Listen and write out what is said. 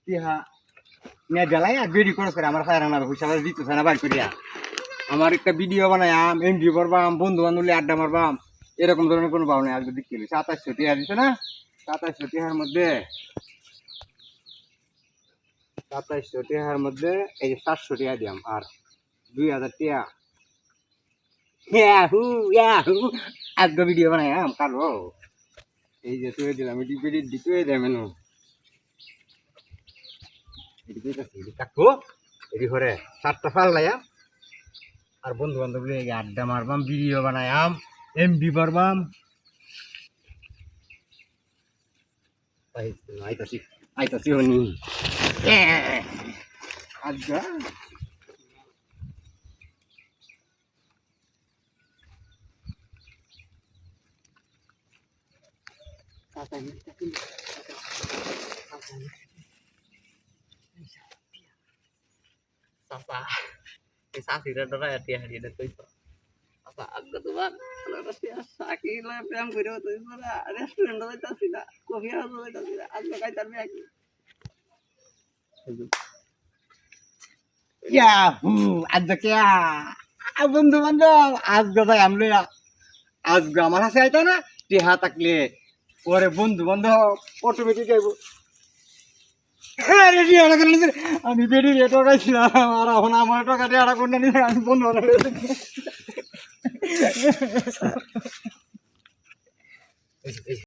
টিহা নিয়ে জ্বালাই আর বেরি খরচ করে আমার ফায়ার পয়সা দিতেছে না বাইর করিয়া আমার একটা ভিডিও বানায়াম এমডি করবাম বন্ধু বান্ধব আড্ডা মারবাম এরকম ধরনের কোনো ভাবনা আগে দেখতে 2700 টাকা দিছে না 2700 টাকার মধ্যে 2700 টাকার মধ্যে এই যে 700 টাকা দিয়াম আর 2000 টাকা ইয়াহু আজকে ভিডিও বানায়াম কালো এই যে তুই দিলাম এটি বেরি দিতে দেমেন এটি কইতাছি এটি কাকু এটি করে 7টা ফাল লাইয়া আর বন্ধু বান্ধব লিয়ে আড্ডা মারবাম ভিডিও বানায়াম এমবি মারবাম আইতাছি আইতাছি হনি আজকা Sasa, sasa sih ada ya dia hari itu itu. Sasa aku tuh bang, kalau biasa kilo yang video tuh itu ada restoran tuh itu sih tak, kopi itu sih tak, aku kayak tapi aku. Yahu, ada kya? Bন্ধু বান্ধব আজকে ভাই আমলে আজকে আমার কাছে আইতা না টিহা থাকলে পরে বন্ধু বান্ধব অটোমেটিক আইব আমি বেরি রেট গাইছিলাম আর এখন আমার টাকা দিয়ে আড়া করে নিয়ে আমি বন্ধু বান্ধব